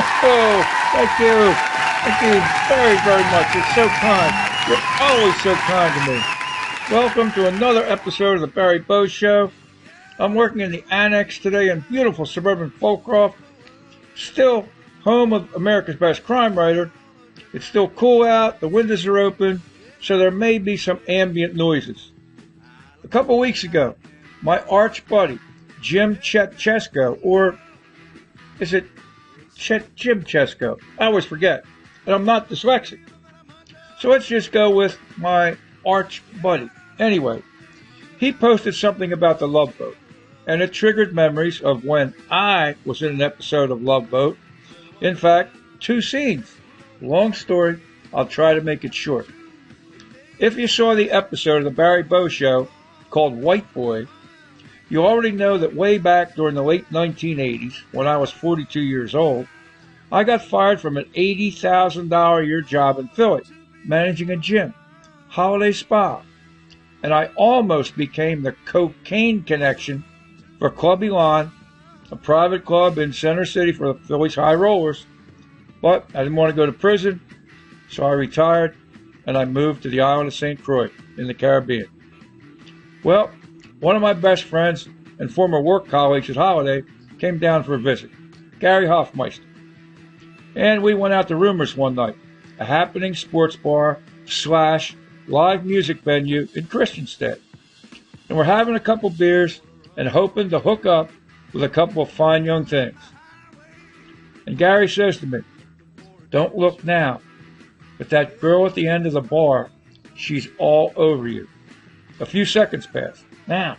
Oh, thank you. Thank you very, very much. You're so kind. You're always so kind to me. Welcome to another episode of the Barry Bow Show. I'm working in the annex today in beautiful suburban Folcroft. Still home of America's best crime writer. It's still cool out. The windows are open, so there may be some ambient noises. A couple weeks ago, my arch buddy, Jim Chesko, or is it Jim Chesko? I always forget. And I'm not dyslexic. So let's just go with my arch buddy. Anyway, he posted something about the Love Boat, and it triggered memories of when I was in an episode of Love Boat. In fact, 2 scenes. Long story, I'll try to make it short. If you saw the episode of the Barry Bow Show called White Boy, you already know that way back during the late 1980s, when I was 42 years old, I got fired from an $80,000 a year job in Philly, managing a gym, Holiday Spa, and I almost became the cocaine connection for Club Elan, a private club in Center City for the Phillies high rollers. But I didn't want to go to prison, so I retired and I moved to the island of St. Croix in the Caribbean. Well, one of my best friends and former work colleagues at Holiday came down for a visit, Gary Hoffmeister. And we went out to Rumors one night, a happening sports bar / live music venue in Christiansted. And we're having a couple beers and hoping to hook up with a couple of fine young things. And Gary says to me, "Don't look now, but that girl at the end of the bar, she's all over you." A few seconds pass. "Now,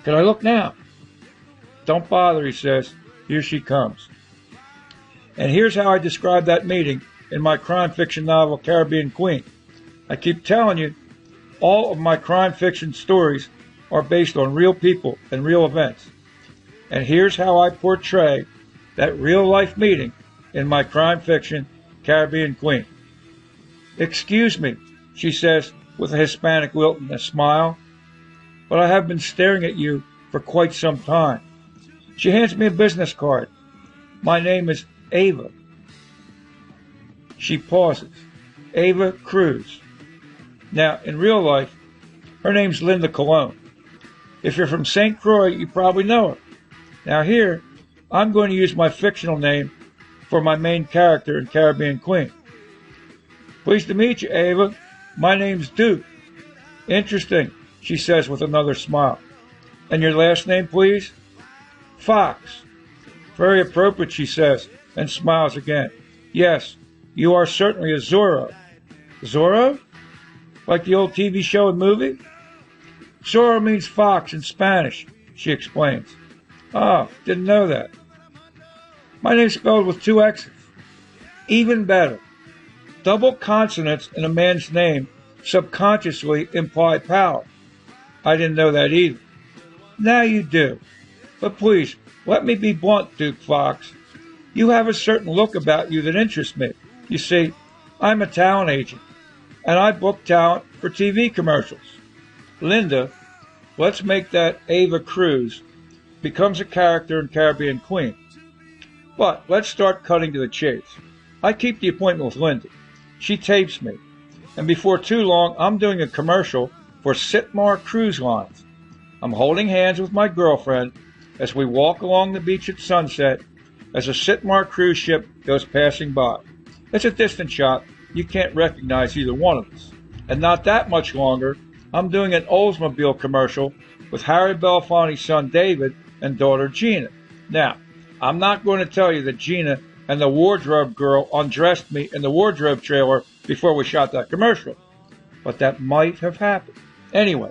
can I look now?" "Don't bother," he says. "Here she comes." And here's how I describe that meeting in my crime fiction novel, Caribbean Queen. I keep telling you, all of my crime fiction stories are based on real people and real events. And here's how I portray that real-life meeting in my crime fiction, Caribbean Queen. "Excuse me," she says with a Hispanic lilt and a smile, "but I have been staring at you for quite some time." She hands me a business card. "My name is Ava." She pauses. "Ava Cruz." Now, in real life, her name's Linda Colon. If you're from St. Croix, you probably know her. Now here, I'm going to use my fictional name for my main character in Caribbean Queen. "Pleased to meet you, Ava. My name's Duke." "Interesting," she says with another smile. "And your last name, please?" "Fox." "Very appropriate," she says, and smiles again. "Yes, you are certainly a Zorro." "Zorro? Like the old TV show and movie?" "Zorro means fox in Spanish," she explains. "Oh, didn't know that." "My name's spelled with 2 X's. Even better. Double consonants in a man's name subconsciously imply power. I didn't know that either. Now you do. But please, let me be blunt, Duke Fox. You have a certain look about you that interests me. You see, I'm a talent agent, and I book talent for TV commercials. Linda, let's make that Ava Cruz becomes a character in Caribbean Queen. But let's start cutting to the chase. I keep the appointment with Linda. She tapes me, and before too long, I'm doing a commercial for Sitmar Cruise Lines. I'm holding hands with my girlfriend as we walk along the beach at sunset as a Sitmar cruise ship goes passing by. It's a distant shot. You can't recognize either one of us. And not that much longer, I'm doing an Oldsmobile commercial with Harry Belafonte's son David and daughter Gina. Now, I'm not going to tell you that Gina and the wardrobe girl undressed me in the wardrobe trailer before we shot that commercial, but that might have happened. Anyway,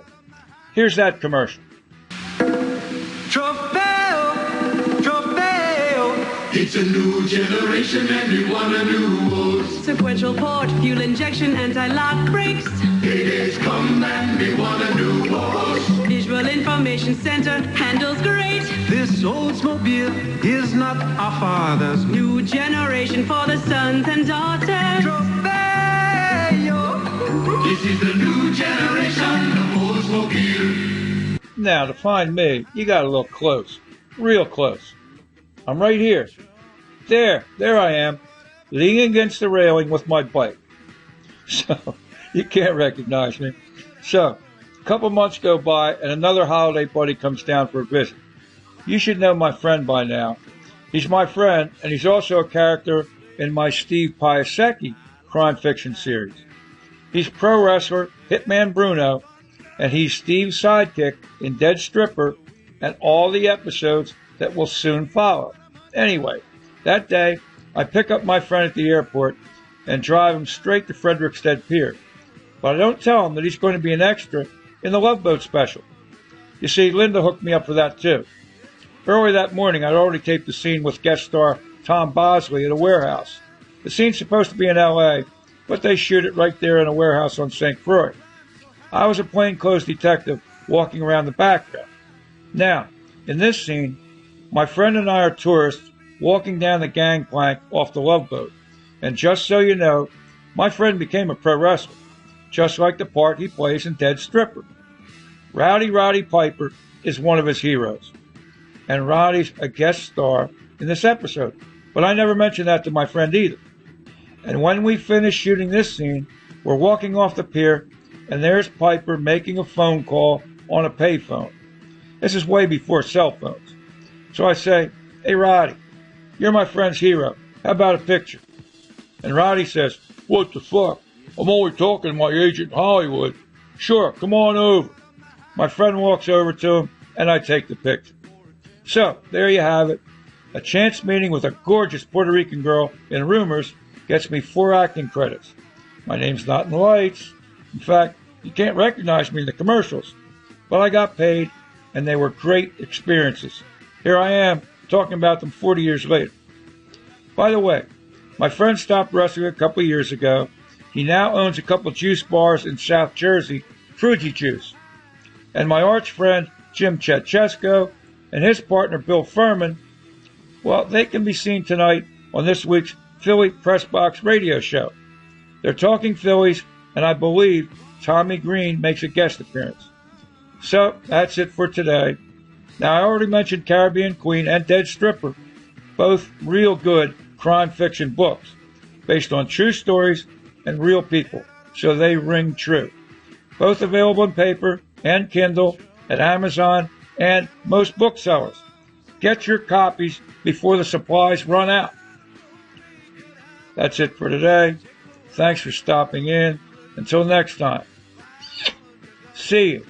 here's that commercial. It's a new generation and we want a new boat. Sequential port, fuel injection, anti-lock brakes. Ladies come and we want a new boat. Visual information center, handles great. This Oldsmobile is not our father's. New generation for the sons and daughters. This is the new generation of Oldsmobile. Now, to find me, you gotta look close. Real close. I'm right here. There I am, leaning against the railing with my bike. So, you can't recognize me. So, a couple months go by and another holiday buddy comes down for a visit. You should know my friend by now. He's my friend, and he's also a character in my Steve Piasecki crime fiction series. He's pro wrestler Hitman Bruno, and he's Steve's sidekick in Dead Stripper and all the episodes that will soon follow. Anyway, that day, I pick up my friend at the airport and drive him straight to Frederiksted Pier. But I don't tell him that he's going to be an extra in the Love Boat special. You see, Linda hooked me up for that too. Early that morning, I'd already taped the scene with guest star Tom Bosley at a warehouse. The scene's supposed to be in L.A., but they shoot it right there in a warehouse on St. Croix. I was a plainclothes detective walking around the background. Now, in this scene, my friend and I are tourists walking down the gangplank off the Love Boat. And just so you know, my friend became a pro wrestler, just like the part he plays in Dead Stripper. Rowdy Roddy Piper is one of his heroes. And Roddy's a guest star in this episode, but I never mentioned that to my friend either. And when we finish shooting this scene, we're walking off the pier, and there's Piper making a phone call on a payphone. This is way before cell phones. So I say, "Hey Roddy, you're my friend's hero. How about a picture?" And Roddy says, "What the fuck? I'm only talking to my agent in Hollywood." "Sure, come on over." My friend walks over to him, and I take the picture. So, there you have it. A chance meeting with a gorgeous Puerto Rican girl in Rumors gets me 4 acting credits. My name's not in the lights. In fact, you can't recognize me in the commercials. But I got paid, and they were great experiences. Here I am, talking about them 40 years later. By the way, my friend stopped wrestling a couple years ago. He now owns a couple juice bars in South Jersey, Fruity Juice. And my arch friend, Jim Chetchesko, and his partner, Bill Furman, well, they can be seen tonight on this week's Philly Press Box radio show. They're talking Phillies, and I believe Tommy Green makes a guest appearance. So, that's it for today. Now, I already mentioned Caribbean Queen and Dead Stripper, both real good crime fiction books, based on true stories and real people, so they ring true. Both available in paper and Kindle at Amazon and most booksellers. Get your copies before the supplies run out. That's it for today. Thanks for stopping in. Until next time. See you.